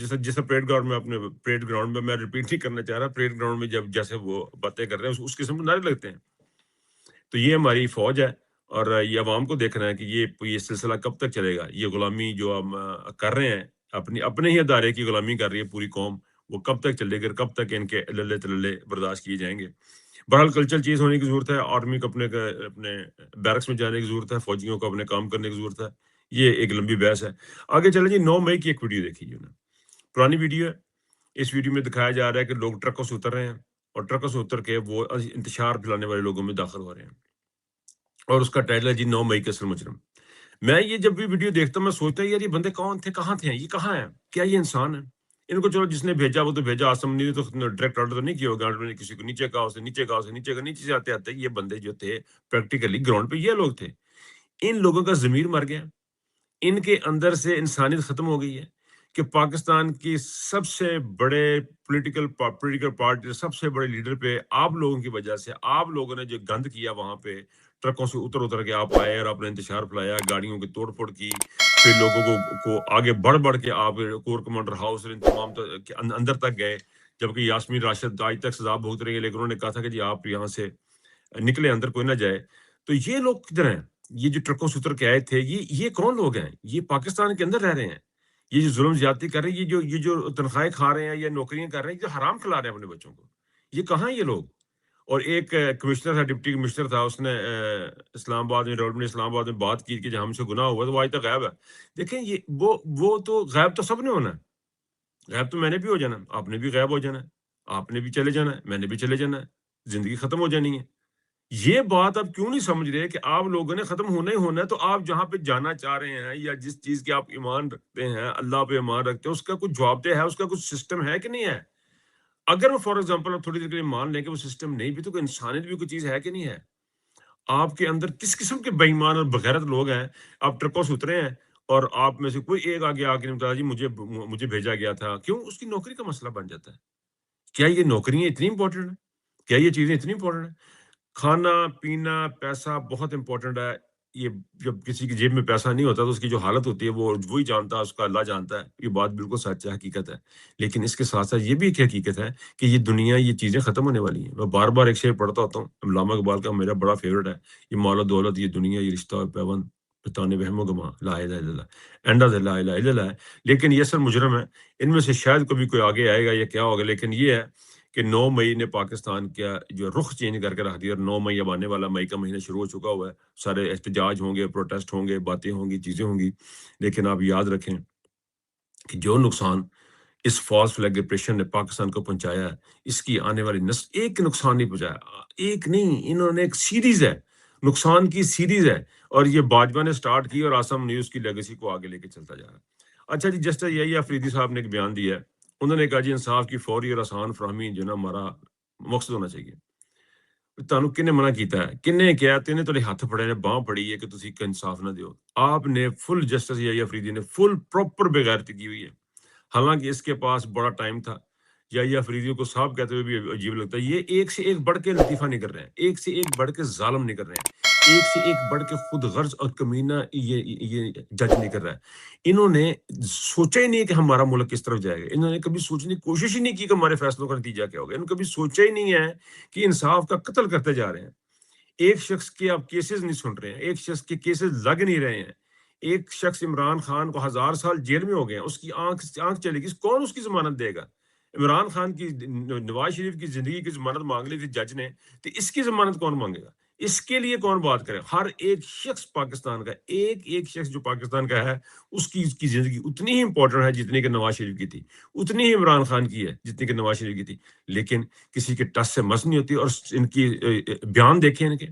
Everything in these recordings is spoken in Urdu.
جس پریڈ گراؤنڈ میں اپنے پریڈ گراؤنڈ میں ریپیٹ نہیں کرنا چاہ رہا، پریڈ گراؤنڈ میں جب جیسے وہ باتیں کر رہے ہیں اس قسم کے نعرے لگتے ہیں. تو یہ ہماری فوج ہے اور یہ عوام کو دیکھنا ہے کہ یہ سلسلہ کب تک چلے گا. یہ غلامی جو ہم کر رہے ہیں اپنے ہی ادارے کی غلامی کر رہی ہے پوری قوم، وہ کب تک چلے گا، کب تک ان کے للے تللے برداشت کیے جائیں گے. بہرحال کلچر چیز ہونے کی ضرورت ہے، آرمی کو اپنے بیرکس میں جانے کی ضرورت ہے، فوجیوں کو اپنے کام کرنے کی ضرورت ہے. یہ ایک لمبی بحث ہے. آگے چلیں جی. 9 مئی کی ایک ویڈیو دیکھیے نا، پرانی ویڈیو ہے. اس ویڈیو میں دکھایا جا رہا ہے کہ لوگ ٹرکوں سے اتر رہے ہیں اور ٹرکوں سے اتر کے وہ انتشار پھیلانے والے لوگوں میں داخل ہو رہے ہیں، اور اس کا ٹائٹل ہے جی 9 مئی کے اصل مجرم. میں یہ جب بھی ویڈیو دیکھتا ہوں میں سوچتا ہوں یار یہ بندے کون تھے، کہاں تھے، یہ کہاں ہیں، کیا یہ انسان ہے؟ ان کو چلو جس نے بھیجا وہ تو بھیجا، آسم نے تو ڈائریکٹ آرڈر تو نہیں کیا ہوگا، نے کسی کو نیچے کہا، اسے نیچے کہا، اسے نیچے کا نیچے سے آتے آتے یہ بندے جو تھے پریکٹیکلی گراؤنڈ پہ یہ لوگ تھے. ان لوگوں کا ضمیر مر گیا، ان کے اندر سے انسانیت ختم ہو گئی ہے کہ پاکستان کی سب سے بڑے پولیٹیکل پارٹی، سب سے بڑے لیڈر پہ آپ لوگوں کی وجہ سے، آپ لوگوں نے جو گند کیا وہاں پہ ٹرکوں سے اتر کے آپ آئے اور آپ نے انتشار پھیلایا، گاڑیوں کی توڑ پھوڑ کی، پھر لوگوں کو آگے بڑھ کے آپ کور کمانڈر ہاؤس اور تمام اندر تک گئے، جبکہ یاسمین راشد آج تک سزا بھگت رہی ہے، لیکن انہوں نے کہا تھا کہ جی آپ یہاں سے نکلے، اندر کوئی نہ جائے. تو یہ لوگ کدھر ہیں؟ یہ جو ٹرکوں سے اتر کے آئے تھے یہ کون لوگ ہیں؟ یہ پاکستان کے اندر رہ رہے ہیں، یہ جو ظلم زیادتی کر رہے ہیں، یہ جو تنخواہیں کھا رہے ہیں یا نوکریاں کر رہے ہیں، جو حرام کھلا رہے ہیں اپنے بچوں کو، یہ کہاں یہ لوگ؟ اور ایک کمشنر تھا، ڈپٹی کمشنر تھا، اس نے اسلام آباد میں ڈیولپمنٹ اسلام آباد میں بات کی کہ جب ہم سے گناہ ہوا تو وہ آج تک غائب ہے. دیکھیں یہ وہ تو غائب تو سب نے ہونا ہے، غائب تو میں نے بھی ہو جانا، آپ نے بھی غائب ہو جانا ہے، آپ نے بھی چلے جانا ہے، میں نے بھی چلے جانا ہے، زندگی ختم ہو جانی ہے. یہ بات آپ کیوں نہیں سمجھ رہے کہ آپ لوگوں نے ختم ہونا ہی ہونا ہے؟ تو آپ جہاں پہ جانا چاہ رہے ہیں یا جس چیز کے آپ ایمان رکھتے ہیں، اللہ پہ ایمان رکھتے ہیں، اس کا کچھ جواب دہ ہے، اس کا کچھ سسٹم ہے کہ نہیں ہے؟ اگر وہ فار ایگزامپل آپ تھوڑی دیر کے لیے مان لیں کہ وہ سسٹم نہیں بھی، تو کوئی انسانیت بھی کوئی چیز ہے کہ نہیں ہے؟ آپ کے اندر کس قسم کے بے ایمان اور بغیرت لوگ ہیں؟ آپ ٹرکوں سے اترے ہیں اور آپ میں سے کوئی ایک آگے آ کے نہیں بتا جی مجھے بھیجا گیا تھا. کیوں؟ اس کی نوکری کا مسئلہ بن جاتا ہے. کیا یہ نوکریاں اتنی امپورٹنٹ ہیں؟ کیا یہ چیزیں اتنی امپورٹنٹ ہیں؟ کھانا پینا پیسہ بہت امپورٹنٹ ہے. یہ جب کسی کی جیب میں پیسہ نہیں ہوتا تو اس کی جو حالت ہوتی ہے وہ وہی جانتا ہے، اس کا اللہ جانتا ہے. یہ بات بالکل سچ ہے، حقیقت ہے. لیکن اس کے ساتھ ساتھ یہ بھی ایک حقیقت ہے کہ یہ دنیا، یہ چیزیں ختم ہونے والی ہیں. میں بار بار ایک شعر پڑھتا ہوتا ہوں، علامہ اقبال کا، میرا بڑا فیورٹ ہے. یہ مال و دولت، یہ دنیا، یہ رشتہ اور پیوند، بتانے وہم و گما، لا الہ الا اللہ، اینڈ آف لا الہ الا اللہ ہے. لیکن یہ اصل مجرم ہے. ان میں سے شاید کبھی کوئی آگے آئے گا یا کیا ہوگا، لیکن یہ ہے کہ 9 مئی نے پاکستان کا جو رخ چینج کر کے رکھ دیا. اور 9 مئی اب آنے والا، مئی کا مہینہ شروع ہو چکا ہوا ہے. سارے احتجاج ہوں گے، پروٹیسٹ ہوں گے، باتیں ہوں گی، چیزیں ہوں گی. لیکن آپ یاد رکھیں کہ جو نقصان اس فالس فلیگ آپریشن نے پاکستان کو پہنچایا ہے، اس کی آنے والی نسل ایک نقصان نہیں پہنچایا، ایک نہیں، انہوں نے ایک سیریز ہے، نقصان کی سیریز ہے. اور یہ باجوہ نے سٹارٹ کی اور آسم نیوز کی لیگیسی کو آگے لے کے چلتا جا رہا ہے. اچھا جی، جسٹس یحییٰ افریدی صاحب نے ایک بیان دیا ہے. انہوں نے کہا جی انصاف کی فوری اور آسان فراہمی جو نا ہمارا مقصد ہونا چاہیے. تانوں کنے منع کیتا ہے؟ کنے کیا؟ تینے تھوڑے ہاتھ پڑے نے، باں پڑی ہے کہ تسی انصاف نہ دیو. آپ نے فل، جسٹس یحییٰ افریدی نے فل پراپر بغیرتی کی ہوئی ہے. حالانکہ اس کے پاس بڑا ٹائم تھا. یحییٰ افریدی کو صاحب کہتے ہوئے بھی عجیب لگتا ہے. یہ ایک سے ایک بڑھ کے لطیفہ نہیں کر رہے ہیں، ایک سے ایک بڑھ کے ظالم نہیں کر رہے ہیں، ایک سے ایک بڑھ کے خود غرض اور کمینہ یہ جج نہیں کر رہا ہے. انہوں نے سوچا ہی نہیں کہ ہمارا ملک کس طرف جائے گا. انہوں نے کبھی سوچنے کی کوشش ہی نہیں کی کہ ہمارے فیصلوں کا نتیجہ کیا ہوگا. انہوں نے کبھی سوچا ہی نہیں ہے کہ انصاف کا قتل کرتے جا رہے ہیں. ایک شخص کے آپ کیسز نہیں سن رہے ہیں، ایک شخص کے کیسز لگ نہیں رہے ہیں. ایک شخص عمران خان کو 1000 سال جیل میں ہو گئے ہیں، اس کی آنکھ چلے گی، کون اس کی ضمانت دے گا؟ عمران خان کی، نواز شریف کی زندگی کی ضمانت مانگ لی تھی جج نے، تو اس کی ضمانت کون مانگے گا؟ اس کے لیے کون بات کرے؟ ہر ایک شخص پاکستان کا، ایک شخص جو پاکستان کا ہے، اس کی زندگی اتنی ہی امپورٹنٹ ہے جتنی کہ نواز شریف کی تھی، اتنی ہی عمران خان کی ہے جتنی کہ نواز شریف کی تھی. لیکن کسی کے ٹس سے مس نہیں ہوتی. اور ان کی بیان دیکھیں، ان کے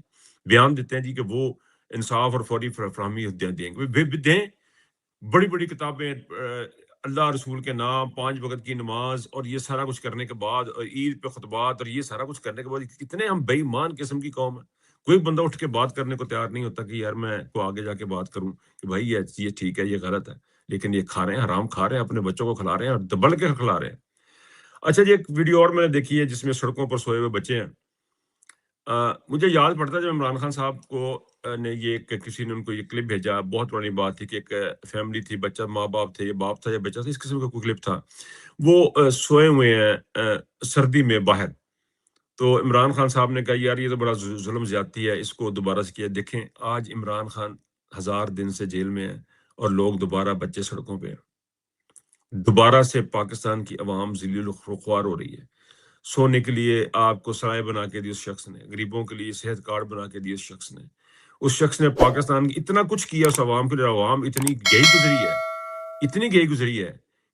بیان دیتے ہیں جی کہ وہ انصاف اور فوری فراہمی دیں گے. دیں بڑی بڑی کتابیں، اللہ رسول کے نام، 5 وقت کی نماز، اور یہ سارا کچھ کرنے کے بعد، اور عید پہ خطبات، اور یہ سارا کچھ کرنے کے بعد کتنے ہم بے ایمان قسم کی قوم ہے. کوئی بندہ اٹھ کے بات کرنے کو تیار نہیں ہوتا کہ یار میں کو آگے جا کے بات کروں کہ بھائی یہ ٹھیک ہے، یہ غلط ہے. لیکن یہ کھا رہے ہیں، حرام کھا رہے ہیں، اپنے بچوں کو کھلا رہے ہیں اور دبل کے کھلا رہے ہیں. اچھا جی، ایک ویڈیو اور میں نے دیکھی ہے جس میں سڑکوں پر سوئے ہوئے بچے ہیں. مجھے یاد پڑتا ہے جب عمران خان صاحب کو نے کسی نے ان کو یہ کلپ بھیجا، بہت پرانی بات تھی کہ ایک فیملی تھی، بچہ ماں باپ تھے، یہ باپ تھا یا بچہ تھا، اس قسم کا کوئی کلپ تھا۔ وہ سوئے ہوئے ہیں سردی میں باہر، تو عمران خان صاحب نے کہا یار یہ تو بڑا ظلم زیادتی ہے، اس کو دوبارہ سے کیا۔ دیکھیں آج عمران خان 1000 دن سے جیل میں ہے اور لوگ دوبارہ بچے سڑکوں پہ ہیں، دوبارہ سے پاکستان کی عوام ذلیل و خوار ہو رہی ہے۔ سونے کے لیے آپ کو سرائے بنا کے دی اس شخص نے، غریبوں کے لیے صحت کارڈ بنا کے دی اس شخص نے، اس شخص نے پاکستان کی اتنا کچھ کیا اس عوام کے لیے، عوام اتنی گئی گزری ہے، اتنی گئی گزری ہے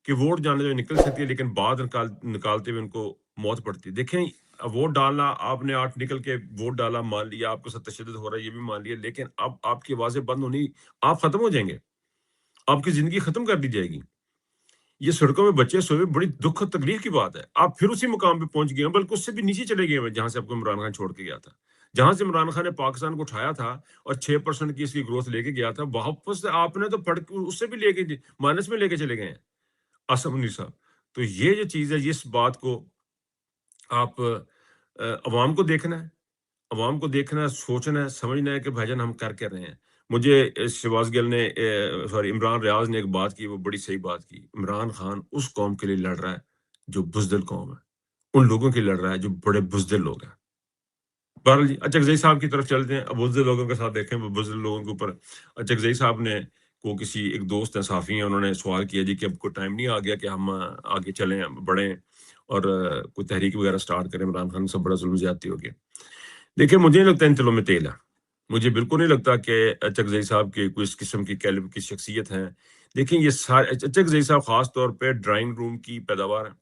کہ ووٹ جانے جو نکل سکتی ہے لیکن بعد نکالتے ہوئے ان کو موت پڑتی ہے۔ دیکھیں ووٹ ڈالنا، آپ نے 8 نکل کے ووٹ ڈالا، مان لیا آپ کے ساتھ تشدد ہو رہا ہے یہ بھی مان لیا، لیکن اب آپ کی آوازیں بند ہونی، آپ ختم ہو جائیں گے، آپ کی زندگی ختم کر دی جائے گی۔ یہ سڑکوں میں بچے سوئے بڑی دکھ اور تکلیف کی بات ہے۔ آپ پھر اسی مقام پہ پہنچ گئے ہیں، بلکہ اس سے بھی نیچے چلے گئے ہیں جہاں سے آپ کو عمران خان چھوڑ کے گیا تھا۔ جہاں سے عمران خان نے پاکستان کو اٹھایا تھا اور 6% کی اس کی گروتھ لے کے گیا تھا، واپس سے آپ نے تو پڑھ اس سے بھی لے کے مائنس میں لے کے چلے گئے ہیں آصف منیر صاحب۔ تو یہ جو چیز ہے، اس بات کو آپ عوام کو دیکھنا ہے، عوام کو دیکھنا ہے، سوچنا ہے، سمجھنا ہے کہ بھائی جان ہم کر کے رہے ہیں۔ مجھے شہباز گل نے سوری عمران ریاض نے ایک بات کی، وہ بڑی صحیح بات کی۔ عمران خان اس قوم کے لیے لڑ رہا ہے جو بزدل قوم ہے، ان لوگوں کے لیے لڑ رہا ہے جو بڑے بزدل لوگ ہیں۔ بہرحال جی اچکزئی صاحب کی طرف چلتے ہیں، اب بزدل لوگوں کے ساتھ دیکھیں، وہ بزدل لوگوں کے اوپر اچکزئی صاحب نے کو کسی ایک دوست ہیں صحافی ہیں، انہوں نے سوال کیا جی کہ اب کوئی ٹائم نہیں آ گیا کہ ہم آگے چلیں بڑھیں اور کوئی تحریک وغیرہ سٹارٹ کریں، عمران خان سے بڑا ظلم زیادتی ہو گیا۔ دیکھیں مجھے نہیں لگتا ان تلوں میں تیل ہے، مجھے بالکل نہیں لگتا کہ اچکزئی صاحب کے کوئی اس قسم کی کیلب کی شخصیت ہیں۔ دیکھیں یہ سارے اچکزئی صاحب خاص طور پہ ڈرائنگ روم کی پیداوار ہے،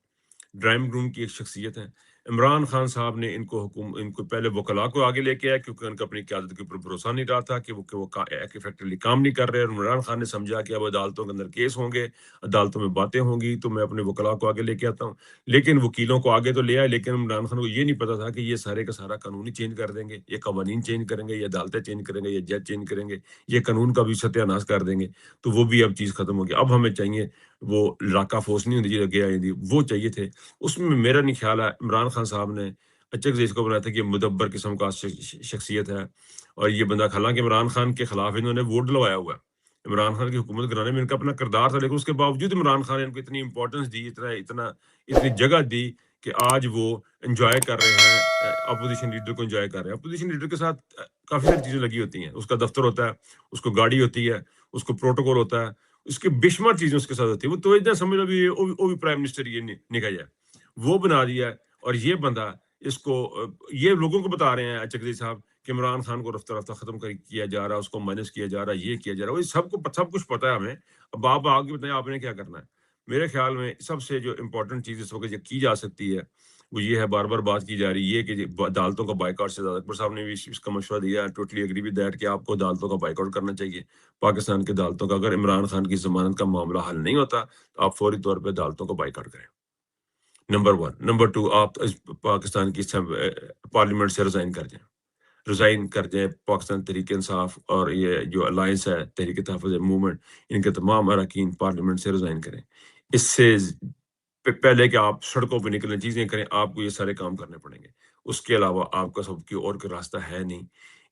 ڈرائنگ روم کی ایک شخصیت ہے۔ عمران خان صاحب نے ان کو پہلے وکلاء کو آگے لے کے آیا کیونکہ ان کا اپنی قیادت کے اوپر بھروسہ نہیں رہا تھا کہ وہ ایفیکٹولی کام نہیں کر رہے، اور عمران خان نے سمجھا کہ اب عدالتوں کے اندر کیس ہوں گے، عدالتوں میں باتیں ہوں گی تو میں اپنے وکلاء کو آگے لے کے آتا ہوں۔ لیکن وکیلوں کو آگے تو لے آئے، لیکن عمران خان کو یہ نہیں پتا تھا کہ یہ سارے کا سارا قانون ہی چینج کر دیں گے، یہ قوانین چینج کریں گے، یہ عدالتیں چینج کریں گے، یہ جج چینج کریں گے، یہ قانون کا بھی ستیہ ناش کر دیں گے۔ تو وہ بھی اب چیز ختم ہو گئی۔ اب ہمیں چاہیے وہ لاکا فوس نہیں ہوتی لگے آئی تھی، وہ چاہیے تھے۔ اس میں میرا نہیں خیال ہے عمران خان صاحب نے اچکزئی کو بنایا تھا کہ یہ مدبر قسم کا شخصیت ہے، اور یہ بندہ حالانکہ عمران خان کے خلاف انہوں نے ووٹ ڈلوایا ہوا ہے، عمران خان کی حکومت کرانے میں ان کا اپنا کردار تھا، لیکن اس کے باوجود عمران خان نے ان کو اتنی امپورٹنس دی، اتنی جگہ دی کہ آج وہ انجوائے کر رہے ہیں، اپوزیشن لیڈر کو انجوائے کر رہے ہیں۔ اپوزیشن لیڈر کے ساتھ کافی ساری چیزیں لگی ہوتی ہیں، اس کا دفتر ہوتا ہے، اس کو گاڑی ہوتی ہے، اس کو پروٹوکول ہوتا ہے، اس کی بے شمار چیزیں اس کے ساتھ ہوتی ہیں۔ وہ تو اتنا سمجھ لو بھی وہ بھی پرائم منسٹر یہ نکا جائے، وہ بنا دیا ہے۔ اور یہ بندہ اس کو یہ لوگوں کو بتا رہے ہیں اچکزئی صاحب کہ عمران خان کو رفتہ رفتہ ختم کیا جا رہا ہے، اس کو مائنس کیا جا رہا ہے، یہ کیا جا رہا ہے، وہ سب کچھ پتا ہے ہمیں۔ اب آپ آگے بتائیں آپ نے کیا کرنا ہے۔ میرے خیال میں سب سے جو امپورٹنٹ چیز اس وقت یہ کی جا سکتی ہے وہ یہ ہے، بار بار بات کی جا رہی ہے کہ عدالتوں کا بائیکاٹ سے زیادہ، اکبر صاحب نے بھی اس کا مشورہ دیا ہے، ٹوٹلی ایگری ود دیٹ کہ آپ کو عدالتوں کا بائیکاٹ کرنا چاہیے، پاکستان کی عدالتوں کا۔ اگر عمران خان کی ضمانت کا معاملہ حل نہیں ہوتا تو آپ فوری طور پہ عدالتوں کو بائیکاٹ کریں، نمبر 1۔ نمبر 2، آپ پاکستان کی پارلیمنٹ سے ریزائن کر جائیں، پاکستان تحریک انصاف اور یہ جو الائنس ہے تحریک تحفظ موومنٹ، ان کے تمام اراکین پارلیمنٹ سے ریزائن کریں۔ اس سے پہلے کہ آپ سڑکوں پہ نکلیں، چیزیں کریں، آپ کو یہ سارے کام کرنے پڑیں گے۔ اس کے علاوہ آپ کا سب کی اور کوئی راستہ ہے نہیں،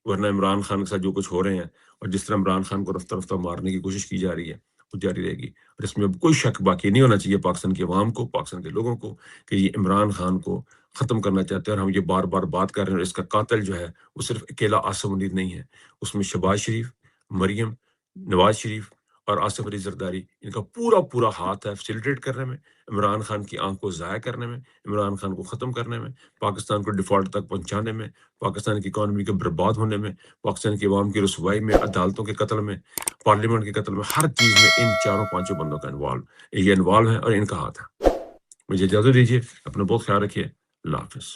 ورنہ عمران خان کے ساتھ جو کچھ ہو رہے ہیں اور جس طرح عمران خان کو رفتہ رفتہ مارنے کی کوشش کی جا رہی ہے وہ جاری رہے گی، اور اس میں اب کوئی شک باقی نہیں ہونا چاہیے پاکستان کی عوام کو، پاکستان کے لوگوں کو، کہ یہ عمران خان کو ختم کرنا چاہتے ہیں۔ اور ہم یہ بار بار بات کر رہے ہیں، اور اس کا قاتل جو ہے وہ صرف اکیلا آصف منیر نہیں ہے، اس میں شہباز شریف، مریم، نواز شریف اور آصف علی زرداری، ان کا پورا ہاتھ ہے فیسیلیٹیٹ کرنے میں، عمران خان کی آنکھ کو ضائع کرنے میں، عمران خان کو ختم کرنے میں، پاکستان کو ڈیفالٹ تک پہنچانے میں، پاکستان کی اکانومی کے برباد ہونے میں، پاکستان کی عوام کی رسوائی میں، عدالتوں کے قتل میں، پارلیمنٹ کے قتل میں، ہر چیز میں ان 4-5 بندوں کا انوالو ہے اور ان کا ہاتھ ہے۔ مجھے اجازت دیجیے، اپنا بہت خیال رکھیے، اللہ حافظ۔